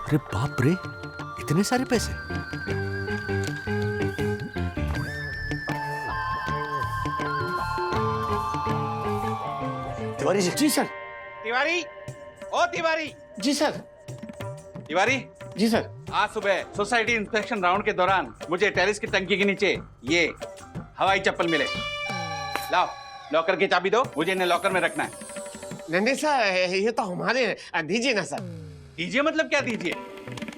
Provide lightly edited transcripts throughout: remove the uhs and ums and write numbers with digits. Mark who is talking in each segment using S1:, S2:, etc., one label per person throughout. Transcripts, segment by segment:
S1: अरे बाप रे, इतने सारे पैसे। तिवारी जी।
S2: जी सर।
S3: तिवारी, ओ तिवारी।
S2: जी सर।
S3: तिवारी
S2: जी सर।
S3: आज सुबह सोसाइटी इंस्पेक्शन राउंड के दौरान मुझे टेरेस की टंकी के नीचे ये हवाई चप्पल मिले। लाओ, लॉकर की चाबी दो, मुझे इन्हें लॉकर में रखना है।
S2: नहीं सर, ये तो हमारे, दीजिए ना सर।
S3: दीजिए मतलब क्या दीजिए?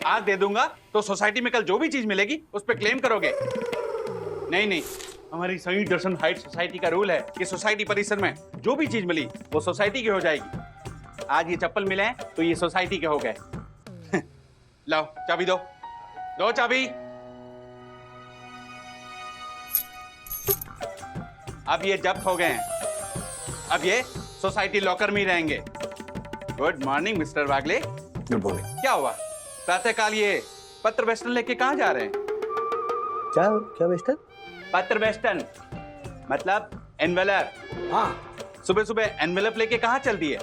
S3: आज दे दूंगा तो सोसाइटी में कल जो भी चीज मिलेगी उस पर क्लेम करोगे। नहीं नहीं, हमारी सही दर्शन हाइट सोसाइटी का रूल है कि सोसाइटी परिसर में जो भी चीज मिली वो सोसाइटी की हो जाएगी। आज ये चप्पल मिले हैं तो ये सोसाइटी के हो गए। लाओ चाबी दो, दो चाबी। अब ये जब्त हो गए हैं, अब ये सोसाइटी लॉकर में ही रहेंगे। Good morning mister Wagle.
S1: Good morning.
S3: क्या हुआ, प्रातःकाल ये पत्र वेस्टर्न लेके कहाँ जा रहे हैं?
S1: क्या क्या वेस्टर्न?
S3: पत्र वेस्टर्न मतलब एनवेलप।
S1: हाँ,
S3: सुबह सुबह एनवेलप लेके कहाँ चल दिए?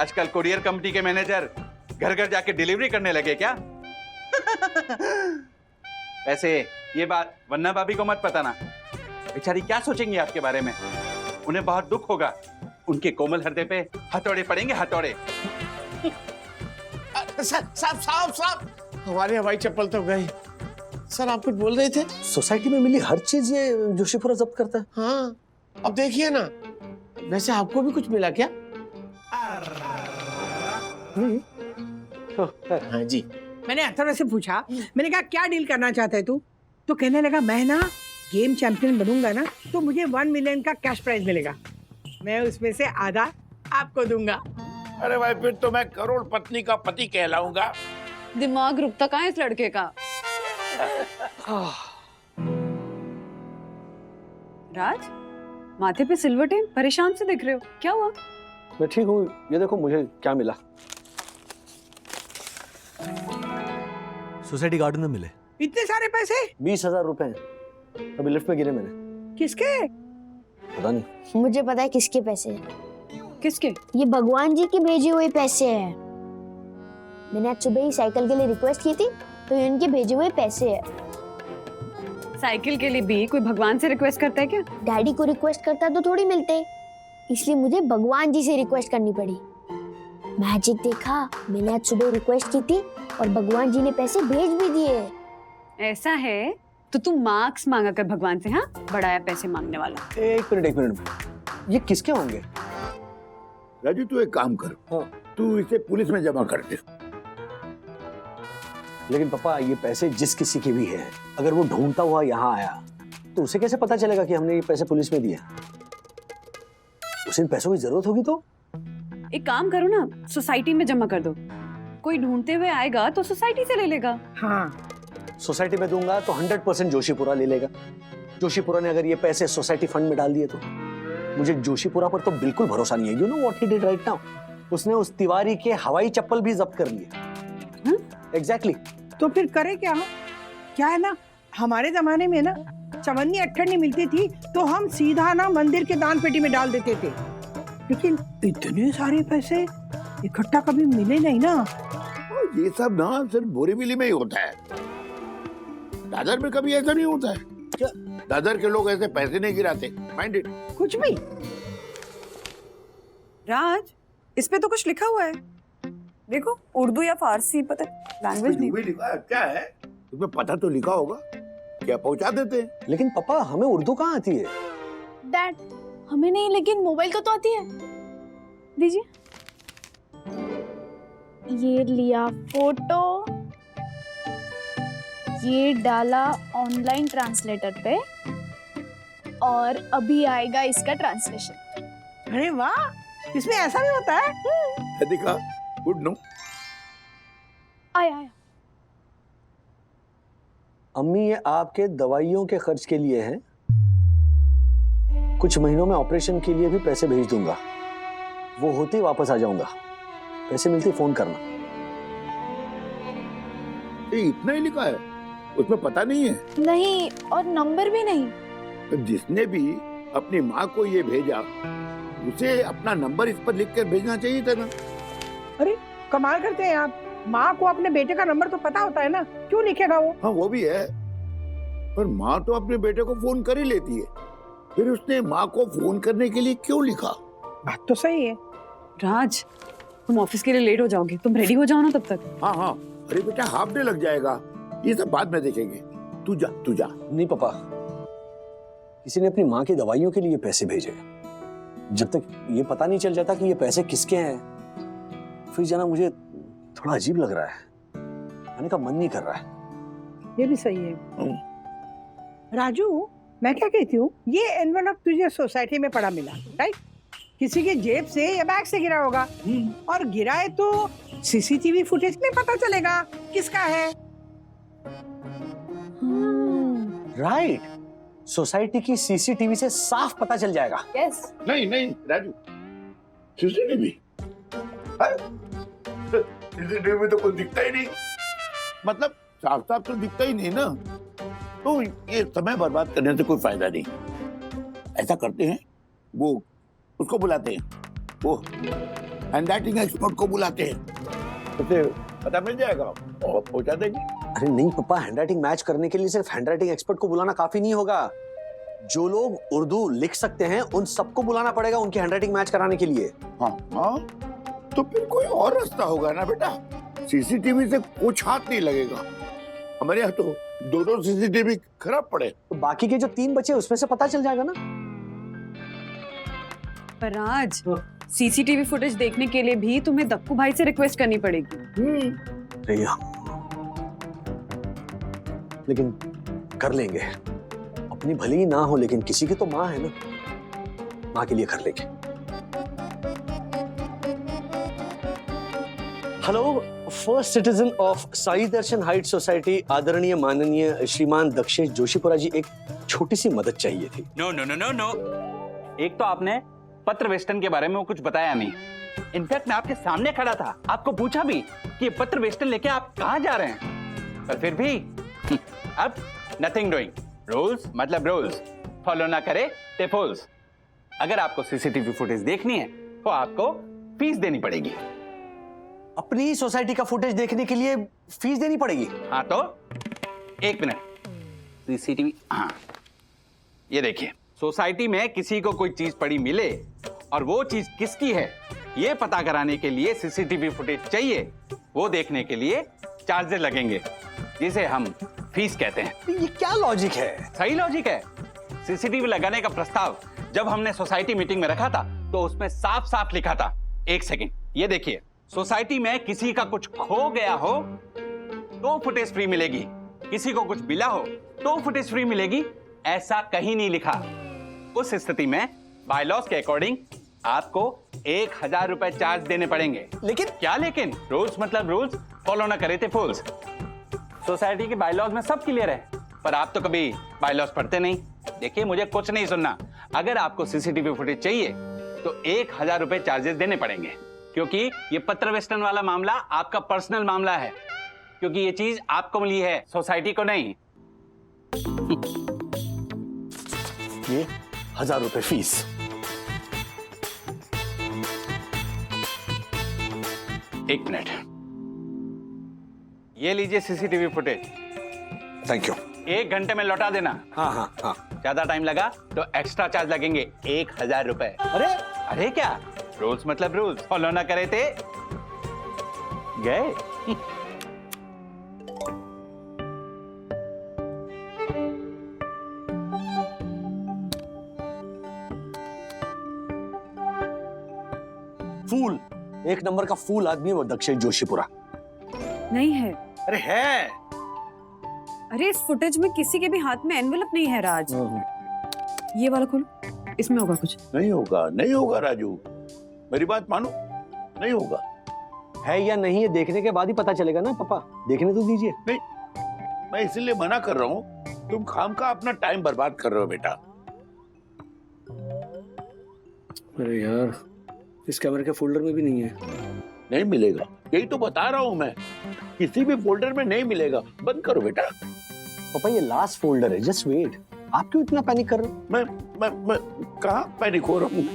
S3: आजकल कुरियर कंपनी के मैनेजर घर घर जाके डिलीवरी करने लगे क्या? वैसे ये बात वन्ना भाभी को मत बताना, बेचारी क्या सोचेंगी आपके बारे में। उन्हें बहुत दुख होगा, उनके कोमल हृदय पे हथौड़े पड़ेंगे, हथौड़े।
S2: सर साहब साहब साहब, हमारे हवाई चप्पल तो गए। सर आप कुछ बोल रहे थे?
S1: सोसाइटी में मिली हर चीज ये जोशीपुरा जब्त करता है।
S2: हाँ, अब देखिए ना। वैसे आपको भी कुछ मिला क्या? हाँ जी।
S4: मैंने अथर्व से पूछा, मैंने कहा क्या डील करना चाहता है तू? तो कहने लगा मैं ना गेम चैंपियन बनूंगा ना तो मुझे 1 मिलियन का कैश प्राइज मिलेगा, मैं उसमें से आधा आपको दूंगा।
S5: अरे भाई, फिर तो मैं करोड़ पत्नी का पति कहलाऊंगा।
S6: दिमाग रुकता कहाँ है इस लड़के का? राज, माथे पे सिल्वर टेप, परेशान से दिख रहे हो, क्या हुआ?
S1: मैं ठीक हूँ, ये देखो मुझे क्या मिला। सोसाइटी गार्डन में मिले
S4: इतने सारे पैसे?
S1: 20,000 रुपए हैं। अभी लिफ्ट में गिरे मैंने।
S4: किसके?
S1: पता नहीं।
S7: मुझे पता है किसके पैसे हैं।
S6: किसके?
S7: ये भगवान जी के भेजे हुए पैसे हैं। मैंने आज सुबह ही साइकिल के लिए रिक्वेस्ट की थी तो ये उनके भेजे हुए पैसे हैं।
S6: साइकिल के लिए भी कोई भगवान से रिक्वेस्ट करता है क्या?
S7: डैडी को रिक्वेस्ट करता तो थोड़ी मिलते, इसलिए मुझे भगवान जी से रिक्वेस्ट करनी पड़ी। मैजिक देखा, मैंने आज सुबह रिक्वेस्ट की थी और भगवान जी ने पैसे भेज भी दिए।
S6: ऐसा है तो तू मार्क्स मांगा कर भगवान से। हाँ, बड़ा है पैसे मांगने वाला।
S1: एक मिनट, ये किसके होंगे?
S5: राजू, तू एक काम कर,
S1: हाँ।
S5: तू इसे पुलिस में जमा कर दे।
S1: लेकिन पापा, ये पैसे जिस किसी के भी है, अगर वो ढूंढता हुआ यहाँ आया तो उसे कैसे पता चलेगा कि हमने ये पैसे पुलिस में दिए? उसे इन पैसों की जरूरत होगी तो
S6: एक काम करो ना, सोसाइटी में जमा कर दो। कोई ढूंढते हुए आएगा तो सोसाइटी से ले लेगा।
S4: हाँ,
S1: सोसाइटी में दूंगा तो 100% जोशीपुरा ले लेगा। जोशीपुरा ने अगर ये पैसे सोसाइटी फंड में डाल दिए तो मुझे जोशीपुरा पर तो बिल्कुल भरोसा नहीं है। You know what he did right now? उसने उस तिवारी के हवाई चप्पल भी जब्त कर लिए। एग्जैक्टली।
S4: तो फिर करे क्या? क्या है ना, हमारे जमाने में ना चवन्नी अट्ठन्नी मिलती थी तो हम सीधा ना मंदिर के दान पेटी में डाल देते थे, लेकिन इतने सारे पैसे इकट्ठा कभी मिले नहीं ना।
S5: ये सब ना सिर्फ बोरीवली में ही होता है, दादर में कभी ऐसा नहीं होता है। क्या दादर के लोग ऐसे पैसे नहीं गिराते? Mind it.
S4: कुछ भी।
S6: राज, इस पे तो कुछ लिखा हुआ है, देखो, उर्दू या फारसी, पता लैंग्वेज नहीं।
S5: लिखा है क्या है? तुम्हें पता तो लिखा होगा, क्या पहुंचा देते हैं।
S1: लेकिन पापा, हमें उर्दू कहाँ आती है?
S7: डैड, हमें नहीं, लेकिन मोबाइल को तो आती है।
S6: दीजिए।
S7: ये लिया फोटो, ये डाला ऑनलाइन ट्रांसलेटर पे और अभी आएगा इसका ट्रांसलेशन।
S4: अरे वाह, इसमें ऐसा भी होता है?
S5: देखा, गुड नो।
S7: आया।
S1: अम्मी, ये आपके दवाइयों के खर्च के लिए है। कुछ महीनों में ऑपरेशन के लिए भी पैसे भेज दूंगा। वो होते ही वापस आ जाऊंगा। पैसे मिलते फोन करना।
S5: ये इतना ही लिखा है, उसमें पता नहीं है?
S7: नहीं, और नंबर भी नहीं।
S5: तो जिसने भी अपनी माँ को ये भेजा उसे अपना नंबर इस पर लिख कर भेजना चाहिए था ना।
S4: अरे कमाल करते हैं आप, माँ को अपने बेटे का नंबर तो पता होता है ना, क्यों लिखेगा वो?
S5: हाँ वो भी है, पर माँ तो अपने बेटे को फोन कर ही लेती है, फिर उसने माँ को फोन करने के लिए क्यों लिखा?
S4: बात तो सही है।
S6: राज, तुम ऑफिस के लिए लेट हो जाओगे, तुम रेडी हो जाओ ना तब तक।
S5: हाँ हाँ, अरे बेटा हाफ डे लग जाएगा, ये सब बाद में देखेंगे। तू जा तू जा।
S1: नहीं पापा, किसी ने अपनी माँ की दवाइयों के लिए पैसे भेजे। जब तक ये पता नहीं चल जाता कि ये पैसे किसके हैं, फिर जाना मुझे थोड़ा अजीब लग रहा है, आने का मन नहीं कर रहा है।
S4: ये भी सही है। राजू, मैं क्या कहती हूँ, ये एनवेलप तुझे सोसाइटी में पड़ा मिला, राइट? किसी के जेब से या बैग से गिरा होगा, और गिरा है तो सीसीटीवी फुटेज में पता चलेगा किसका है।
S1: राइट, सोसाइटी की सीसीटीवी से साफ पता चल जाएगा।
S6: यस।
S5: नहीं नहीं राजू, सीसीटीवी सीसीटीवी में तो कुछ दिखता ही नहीं, मतलब साफ साफ तो दिखता ही नहीं ना, तो ये समय बर्बाद करने से कोई फायदा नहीं। ऐसा करते हैं, वो उसको बुलाते हैं, वो हैंडराइटिंग एक्सपर्ट को बुलाते हैं, उसे पता मिल जाएगा और पहुंचा देंगे।
S1: अरे नहीं पापा, हैंडराइटिंग मैच करने के लिए सिर्फ हैंडराइटिंग एक्सपर्ट को बुलाना काफी नहीं होगा। जो लोग उर्दू लिख सकते हैं उन सबको बुलाना पड़ेगा उनकी हैंडराइटिंग मैच कराने के लिए।
S5: हाँ हाँ, तो फिर कोई और रास्ता होगा ना बेटा, सीसीटीवी से कुछ हाथ नहीं लगेगा। हमारे यहाँ तो दो सीसीटीवी खराब पड़े।
S1: तो बाकी के जो 3 बचे उसमें से पता चल जाएगा ना।
S6: पर राज, सीसीटीवी फुटेज देखने के लिए भी तुम्हें दक्कू भाई से रिक्वेस्ट करनी पड़ेगी।
S1: भैया, लेकिन कर लेंगे, अपनी भली ही ना हो लेकिन किसी की तो माँ है ना, माँ के लिए कर लेंगे। Hello, first citizen of Sai Darshan height society, आदरणीय माननीय श्रीमान दक्षेश जोशीपुरा जी, एक छोटी सी मदद चाहिए थी।
S3: No no no no no, एक तो आपने पत्र वेस्टन के बारे में वो कुछ बताया नहीं। इनफैक्ट मैं आपके सामने खड़ा था, आपको पूछा भी कि ये पत्र वेस्टन लेके आप कहाँ जा रहे हैं, पर फिर भी अब नथिंग डूइंग। रूल्स मतलब रूल्स, फॉलो ना करे ते फूल्स। अगर आपको सीसीटीवी फुटेज देखनी है तो आपको फीस देनी पड़ेगी।
S1: अपनी ही सोसाइटी का फुटेज देखने के लिए फीस देनी पड़ेगी?
S3: हाँ तो एक मिनट, सीसीटीवी, हाँ ये देखिए, सोसाइटी में किसी को कोई चीज पड़ी मिले और वो चीज किसकी है ये पता कराने के लिए सीसीटीवी फुटेज चाहिए, वो देखने के लिए चार्जेस लगेंगे, जिसे हम फीस कहते हैं।
S1: ये क्या लॉजिक है?
S3: सही लॉजिक है। सीसीटीवी लगाने का प्रस्ताव जब हमने सोसाइटी मीटिंग में रखा था तो उसमें साफ साफ लिखा था, एक सेकंड ये देखिए, सोसाइटी में किसी का कुछ खो गया हो तो फुटेज फ्री मिलेगी, किसी को कुछ मिला हो तो फुटेज फ्री मिलेगी, ऐसा कहीं नहीं लिखा। उस स्थिति में बायलॉज के अकॉर्डिंग आपको 1000 रुपए चार्ज देने पड़ेंगे।
S1: लेकिन
S3: क्या लेकिन? रूल्स मतलब रूल्स, फॉलो ना करे थे फूल्स। सोसाइटी के बायलॉज में सब क्लियर है, पर आप तो कभी बायलॉज पढ़ते नहीं। देखिए मुझे कुछ नहीं सुनना, अगर आपको सीसीटीवी फुटेज चाहिए तो 1000 रुपए चार्जेस देने पड़ेंगे, क्योंकि ये पत्र वेस्टन वाला मामला आपका पर्सनल मामला है, क्योंकि ये चीज आपको मिली है, सोसाइटी को नहीं।
S1: ये 1000 रुपए फीस।
S3: एक मिनट, ये लीजिए सीसीटीवी फुटेज,
S1: थैंक यू।
S3: 1 घंटे में लौटा देना।
S1: हाँ हाँ हाँ।
S3: ज्यादा टाइम लगा तो एक्स्ट्रा चार्ज लगेंगे 1000 रुपए।
S1: अरे
S3: अरे क्या, रूल्स मतलब रूल्स, फॉलो ना करे थे गए।
S1: फूल, एक नंबर का फूल आदमी है वो दक्षेश जोशीपुरा।
S6: नहीं है।
S1: अरे है।
S6: अरे इस फुटेज में किसी के भी हाथ में एनवेलप नहीं है राज। ये वाला खोलो, इसमें होगा कुछ।
S5: नहीं होगा, नहीं होगा राजू, मेरी बात मानो, नहीं होगा।
S1: है या नहीं है देखने के बाद ही पता चलेगा ना पापा, देखने तो दीजिए।
S5: नहीं, मैं इसीलिए मना कर रहा हूँ, तुम खामखा अपना टाइम बर्बाद कर रहे हो बेटा।
S1: अरे यार, इस कैमरे के फोल्डर में भी नहीं है।
S5: नहीं मिलेगा, यही तो बता रहा हूँ मैं, किसी भी फोल्डर में नहीं मिलेगा, बंद करो बेटा।
S1: पापा ये लास्ट फोल्डर है, जस्ट वेट। आप क्यों इतना पैनिक कर रहे हो?
S5: मैं कहाँ पैनिक हो रहा हूँ,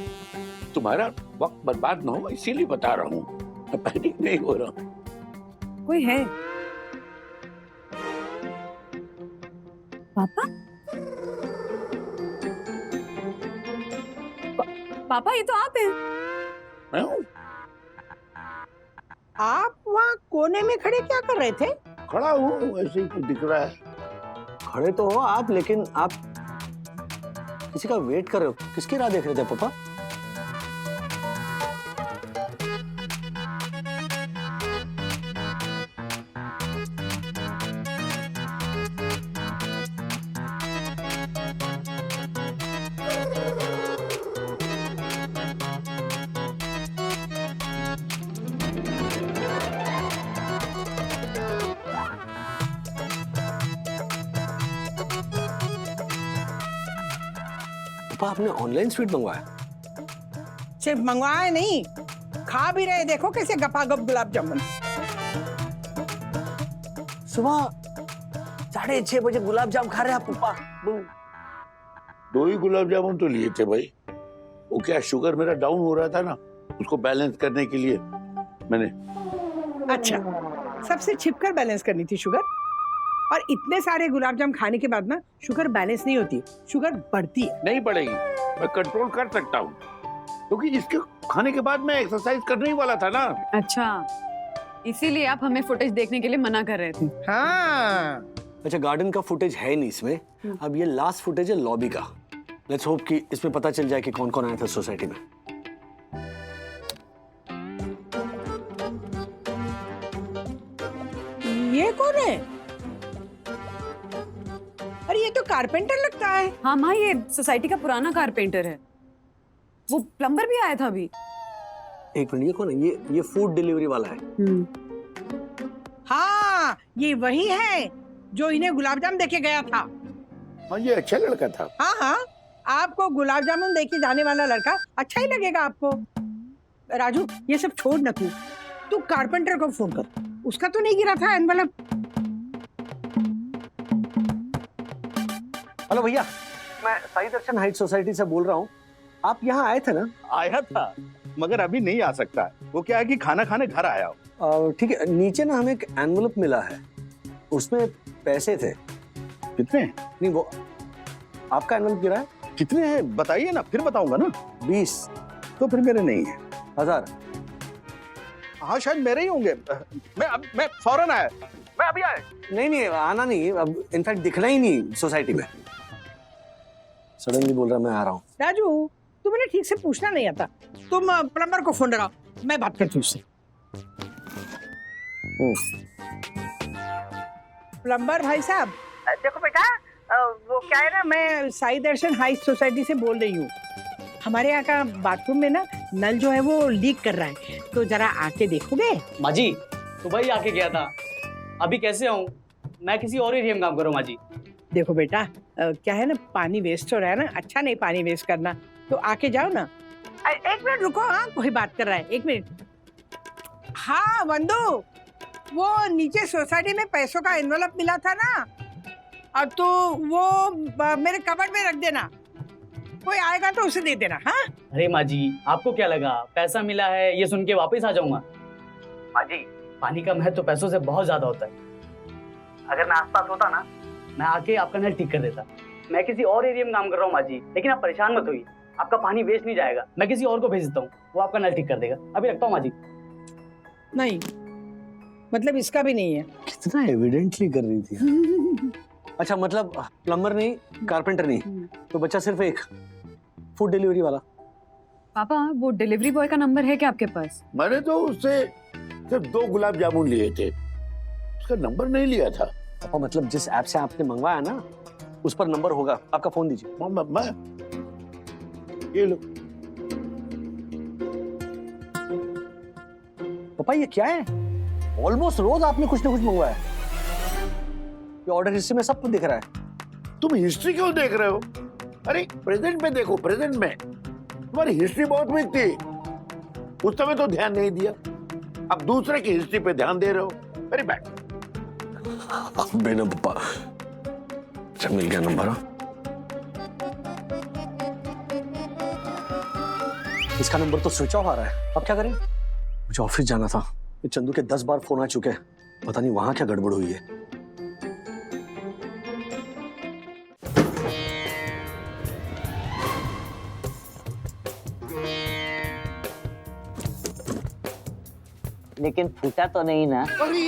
S5: तुम्हारा वक्त बर्बाद ना हो इसीलिए बता रहा हूँ, मैं पैनिक नहीं हो रहा हूँ।
S6: कोई है? पापा? पापा ये तो आप हैं।
S5: मैं हूँ,
S4: आप वहाँ कोने में खड़े क्या कर रहे थे?
S5: खड़ा हूँ, ऐसे ही तो दिख रहा है।
S1: खड़े तो हो आप, लेकिन आप किसी का वेट कर रहे हो। किसकी राह देख रहे थे पापा? पापा आपने ऑनलाइन स्वीट मंगवाया?
S4: सिर्फ मंगवाए नहीं, खा भी रहे। देखो कैसे गपागप गुलाब जामुन।
S1: सुबह 6:30 बजे गुलाब जाम खा रहे हैं आप पापा?
S5: 2 ही गुलाब जामुन तो लिए थे भाई। वो क्या, शुगर मेरा डाउन हो रहा था ना, उसको बैलेंस करने के लिए मैंने।
S4: अच्छा, सबसे छिपकर बैलेंस करनी थी शुगर। और इतने सारे गुलाब जाम खाने के बाद ना शुगर बैलेंस नहीं होती, शुगर बढ़ती है।
S5: नहीं बढ़ेगी, मैं कंट्रोल कर सकता हूँ, क्योंकि इसके खाने के बाद मैं एक्सरसाइज करने ही वाला था ना।
S6: अच्छा, इसीलिए आप हमें फुटेज देखने के लिए मना कर रहे थे।
S4: हाँ,
S1: अच्छा, गार्डन का फुटेज है नहीं इसमें। अब ये लास्ट फुटेज है लॉबी का। लेट्स होप कि इसमें पता चल जाए कि कौन कौन आया था सोसाइटी में।
S4: ये कौन है? अरे ये तो कारपेंटर लगता है।
S6: हाँ माँ, ये सोसाइटी का पुराना कारपेंटर है। वो प्लम्बर भी आया था अभी।
S1: एक मिनट, ये कौन है? ये फूड डिलीवरी वाला है।
S4: हाँ, ये वही है जो इन्हें गुलाब जामुन देके गया था।
S5: हाँ, ये अच्छा लड़का था।
S4: हाँ हाँ, आपको गुलाब जामुन देके जाने वाला लड़का अच्छा ही लगेगा आपको। राजू, ये सब छोड़ न, तू कारपेंटर को फोन कर। उसका तो नहीं गिरा था एनवेलप।
S1: हेलो भैया, मैं साई दर्शन हाइट सोसाइटी से बोल रहा हूँ। आप यहाँ आए थे ना?
S8: आया था, मगर अभी नहीं आ सकता। वो क्या है कि खाना खाने घर आया हो।
S1: ठीक है, नीचे ना हमें एक एनवेलप मिला है, उसमें पैसे थे।
S8: कितने?
S1: नहीं, वो आपका एनवेलप गिरा है।
S8: कितने हैं बताइए ना, फिर बताऊंगा ना।
S1: 20।
S8: तो फिर मेरे नहीं है।
S1: 1000।
S8: हाँ शायद मेरे ही होंगे। मैं फौरन आया, मैं अभी आया।
S1: नहीं, आना नहीं, अब इनफैक्ट दिखना ही नहीं सोसाइटी में। सडनली बोल रहा मैं आ रहा हूँ।
S4: राजू, तुम्हें ठीक से पूछना नहीं आता। तुम प्लम्बर को फोन लगाओ, मैं बात करती हूँ उससे। प्लम्बर भाई साहब, देखो बेटा, वो क्या है ना, मैं साई दर्शन हाई सोसाइटी से बोल रही हूँ। हमारे यहाँ का बाथरूम में ना नल जो है वो लीक कर रहा है, तो जरा आके देखोगे?
S9: माँ जी, सुबह ही आके गया था, अभी कैसे आऊँ? मैं किसी और एरिया में काम कर रहा हूँ माँ जी।
S4: देखो बेटा, क्या है ना, पानी वेस्ट हो रहा है ना, अच्छा नहीं पानी वेस्ट करना, तो आके जाओ ना। एक मिनट रुको, हाँ कोई बात कर रहा है, एक मिनट। हाँ वंदू, वो नीचे सोसाइटी में पैसों का एनवेलप मिला था ना, और तो वो मेरे कबर्ड में रख देना, कोई आएगा तो उसे दे देना। हाँ
S9: अरे माँ जी, आपको क्या लगा पैसा मिला है ये सुन के वापस आ जाऊंगा? माँ जी, पानी का महत्व तो पैसों से बहुत ज्यादा होता है। अगर मैं आसपास होता ना, मैं आके आपका नल ठीक कर देता। मैं किसी और एरिया में काम कर रहा हूँ माँ जी, लेकिन आप परेशान मत होइए, आपका पानी वेस्ट नहीं जाएगा। मैं किसी और को भेज देता हूँ, वो आपका नल ठीक कर देगा। अभी रखता हूँ माँ जी।
S4: नहीं, मतलब इसका भी नहीं है।
S1: कितना एविडेंटली कर रही थी। अच्छा, मतलब प्लम्बर नहीं, कारपेंटर नहीं, तो बच्चा सिर्फ एक फूड डिलीवरी वाला।
S6: पापा, वो डिलीवरी बॉय का नंबर है क्या आपके पास?
S5: मैंने तो उससे सिर्फ 2 गुलाब जामुन लिए थे, उसका नंबर नहीं लिया था।
S1: पापा, मतलब जिस ऐप से आपने मंगवाया ना, उस पर नंबर होगा। आपका फोन दीजिए।
S5: मैं ये लो।
S1: पापा ये क्या है? ऑलमोस्ट रोज आपने कुछ ना कुछ मंगवाया। ये ऑर्डर हिस्ट्री में सब कुछ दिख रहा है।
S5: तुम हिस्ट्री क्यों देख रहे हो? अरे प्रेजेंट में देखो, प्रेजेंट में तुम्हारी हिस्ट्री बहुत वीक थी, उस समय तो ध्यान नहीं दिया, अब दूसरे की हिस्ट्री पे ध्यान दे रहे हो। Very bad.
S1: बेना पापा, अच्छा मिल गया नंबर। इसका नंबर तो स्विच ऑफ आ रहा है, अब क्या करें? मुझे ऑफिस जाना था, ये चंदू के 10 बार फोन आ चुके हैं, पता नहीं वहां क्या गड़बड़ हुई है।
S10: लेकिन फूटा तो नहीं ना?
S4: अरे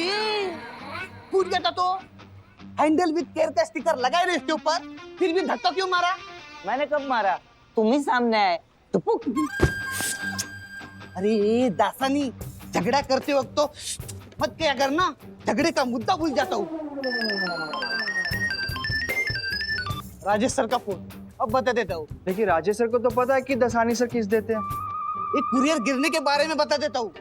S4: फूट गया था तो हैंडल विद केयर का स्टिकर लगाए रहे इसके ऊपर, फिर भी धक्का क्यों मारा?
S10: मैंने कब मारा? तुम ही सामने आए। टुपुक।
S4: अरे दासानी, झगड़ा करते वक्त तो मत क्या करना, झगड़े का मुद्दा भूल जाता हूँ। राजेश सर का फोन, अब बता देता हूँ।
S8: देखिए राजेश सर को तो पता है कि दसानी सर किस देते हैं।
S4: एक कुरियर गिरने के बारे में बता देता हूँ।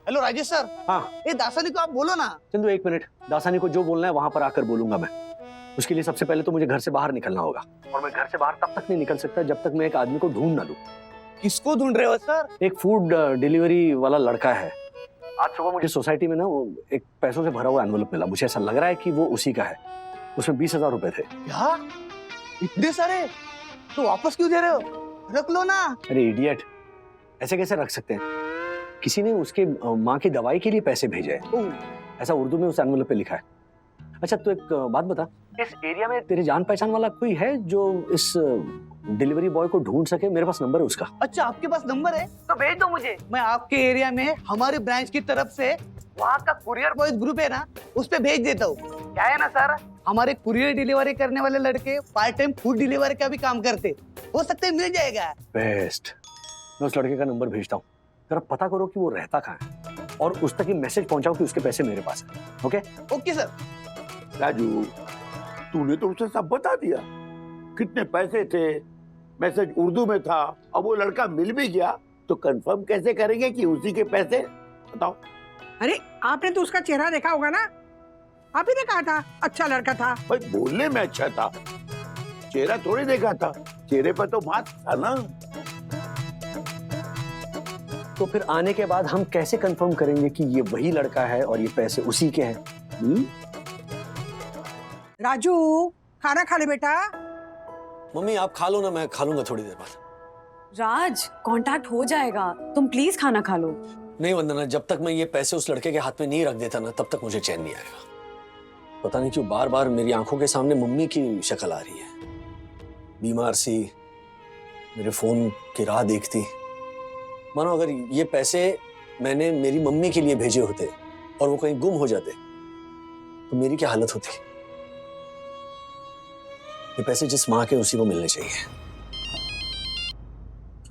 S4: Hello Rajesh sir.
S1: हाँ
S4: ये दासानी को आप बोलो ना।
S1: चंदू 1 मिनट, दासानी को जो बोलना है वहां पर आकर बोलूंगा मैं। उसके लिए सबसे पहले तो मुझे घर से बाहर निकलना होगा, और मैं घर से बाहर तब तक नहीं निकल सकता जब तक मैं एक आदमी को ढूंढ ना लूं।
S4: किसको ढूंढ रहे हो सर?
S1: एक फूड डिलीवरी वाला लड़का है। आज सुबह मुझे सोसाइटी में ना वो एक पैसों से भरा हुआ एनवलप मिला। मुझे ऐसा लग रहा है कि वो उसी का है। उसमें 20,000 रुपए थे।
S4: क्या? इतने सारे? तो वापस क्यों दे रहे हो? रख लो ना।
S1: अरे इडियट, ऐसे कैसे रख सकते हैं? किसी ने उसके माँ की दवाई के लिए पैसे भेजे हैं, ऐसा उर्दू में उस एनवलप पे लिखा है। अच्छा तो एक बात बता, इस एरिया में तेरे जान पहचान वाला कोई है जो इस डिलीवरी बॉय को ढूंढ सके? मेरे पास नंबर है उसका।
S4: अच्छा आपके पास नंबर है तो भेज दो मुझे। मैं आपके एरिया में हमारे ब्रांच की तरफ से वहाँ का कुरियर बॉयज ग्रुप है ना, उस पे भेज देता हूँ। क्या है ना सर, हमारे कुरियर डिलीवरी करने वाले लड़के पार्ट टाइम फूड डिलीवरी का भी काम करते, हो सकता है मिल जाएगा।
S1: बेस्ट, मैं उस लड़के का नंबर भेजता हूँ। जरा पता करो कि वो रहता कहाँ है, और उस तक ये मैसेज पहुंचाओ कि उसके पैसे मेरे पास है। Okay
S4: okay sir.
S5: राजू, तूने तो उसे सब बता दिया, कितने पैसे थे, मैसेज उर्दू में था, अब वो लड़का मिल भी गया तो कंफर्म कैसे करेंगे कि उसी के पैसे? बताओ।
S4: अरे आपने तो उसका चेहरा देखा होगा ना, आप ही ने कहा था अच्छा लड़का था।
S5: भाई बोलने में अच्छा था, चेहरा थोड़ी देखा था, चेहरे पर तो मास्क था ना।
S1: तो फिर आने के बाद हम कैसे कंफर्म करेंगे कि ये वही लड़का है और ये पैसे उसी के हैं?
S4: राजू खाना खा ले बेटा।
S1: मम्मी आप खा लो ना, मैं खा लूंगा थोड़ी देर बाद।
S6: राज, कांटेक्ट हो जाएगा, तुम प्लीज खाना खा लो।
S1: नहीं वंदना, जब तक मैं ये पैसे उस लड़के के हाथ में नहीं रख देता ना, तब तक मुझे चैन नहीं आएगा। पता नहीं क्यों बार बार मेरी आंखों के सामने मम्मी की शक्ल आ रही है, बीमार सी, मेरे फोन की राह देखती। मानो अगर ये पैसे मैंने मेरी मम्मी के लिए भेजे होते और वो कहीं गुम हो जाते तो मेरी क्या हालत होती। ये पैसे जिस माँ के उसी को मिलने चाहिए।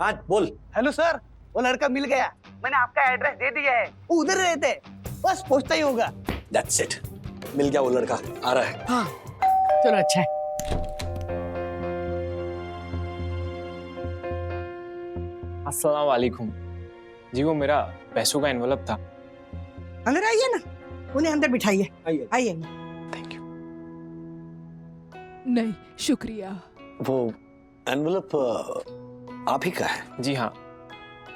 S1: हाँ बोल।
S4: हेलो सर, वो लड़का मिल गया, मैंने आपका एड्रेस दे दिया है, वो उधर रहते, बस पहुंचता ही होगा।
S1: That's it, मिल गया वो लड़का, आ रहा है।
S4: हाँ चलो अच्छा है।
S11: अस्सलाम वालेकुम जी, वो मेरा पैसों का एनवलप था।
S4: अंदर आइए ना, उन्हें अंदर बिठाइए।
S1: आइए।
S4: आइए।
S11: Thank you.
S12: नहीं शुक्रिया।
S1: वो एनवलप आप ही का है?
S11: जी हाँ,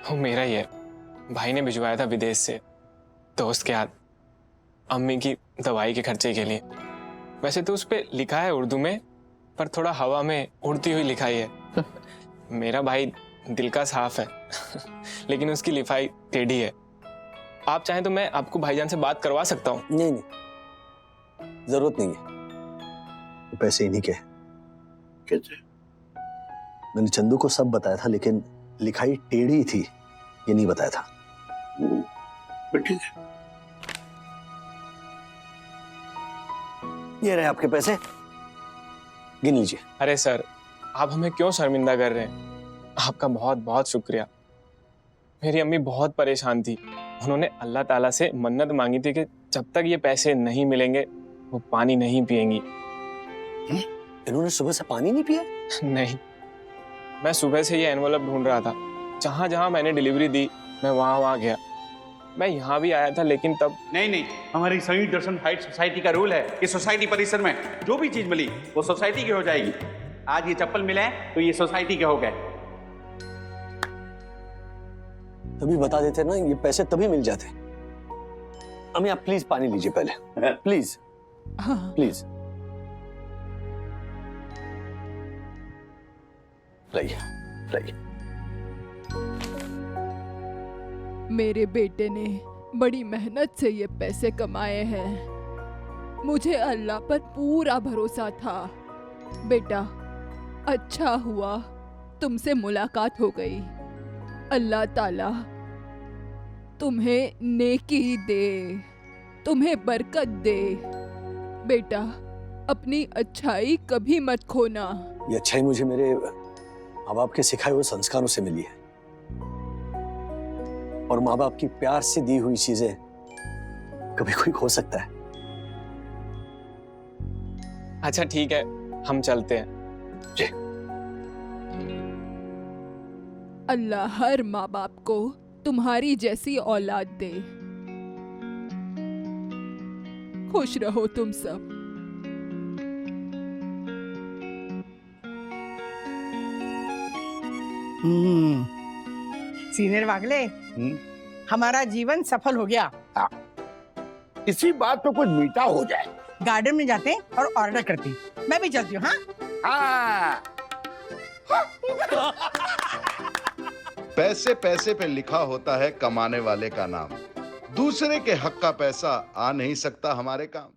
S11: वो मेरा ही है। भाई ने भिजवाया था विदेश से, दोस्त के हाथ, अम्मी की दवाई के खर्चे के लिए। वैसे तो उस पे लिखा है उर्दू में, पर थोड़ा हवा में उड़ती हुई लिखाई है। मेरा भाई दिल का साफ है, लेकिन उसकी लिखाई टेढ़ी है। आप चाहें तो मैं आपको भाईजान से बात करवा सकता हूँ।
S1: नहीं नहीं, जरूरत नहीं है, पैसे इन्हीं के।
S5: कैसे?
S1: मैंने चंदू को सब बताया था, लेकिन लिखाई टेढ़ी थी ये नहीं बताया था।
S5: ठीक है,
S1: ये रहे आपके पैसे, गिन लीजिए।
S11: अरे सर, आप हमें क्यों शर्मिंदा कर रहे हैं? आपका बहुत बहुत शुक्रिया। मेरी अम्मी बहुत परेशान थी, उन्होंने अल्लाह ताला से मन्नत मांगी थी कि जब तक ये पैसे नहीं मिलेंगे वो पानी नहीं पिएंगी।
S1: इन्होंने सुबह से पानी नहीं पिया?
S11: नहीं, मैं सुबह से ये एनवलप ढूंढ रहा था, जहाँ जहाँ मैंने डिलीवरी दी मैं वहाँ गया। मैं यहाँ भी आया था, लेकिन तब
S3: नहीं, हमारी संयुक्त दर्शन हाइट सोसाइटी का रूल है कि सोसाइटी परिसर में जो भी चीज मिली वो सोसाइटी की हो जाएगी। आज ये चप्पल मिले हैं तो ये सोसाइटी के हो गए।
S1: तभी बता देते ना, ये पैसे तभी मिल जाते। अम्मी आप प्लीज पानी लीजिए पहले, प्लीज प्लीज। लाइए लाइए।
S12: मेरे बेटे ने बड़ी मेहनत से ये पैसे कमाए हैं। मुझे अल्लाह पर पूरा भरोसा था। बेटा, अच्छा हुआ तुमसे मुलाकात हो गई। अल्लाह ताला तुम्हें नेकी दे, तुम्हें बरकत दे। बेटा, अपनी अच्छाई कभी मत खोना।
S1: ये अच्छाई मुझे मेरे माँ बाप के सिखाए हुए संस्कारों से मिली है, और माँ बाप की प्यार से दी हुई चीजें कभी कोई खो सकता है?
S11: अच्छा ठीक है, हम चलते हैं।
S1: जी।
S12: अल्लाह हर माँ बाप को तुम्हारी जैसी औलाद दे। खुश रहो तुम सब।
S4: सीनियर वागले, हमारा जीवन सफल हो गया।
S5: इसी बात पे कुछ मीठा हो जाए।
S4: गार्डन में जाते और ऑर्डर करते। मैं भी चलती हूँ। हाँ,
S13: पैसे पैसे पे लिखा होता है कमाने वाले का नाम। दूसरे के हक का पैसा आ नहीं सकता हमारे काम।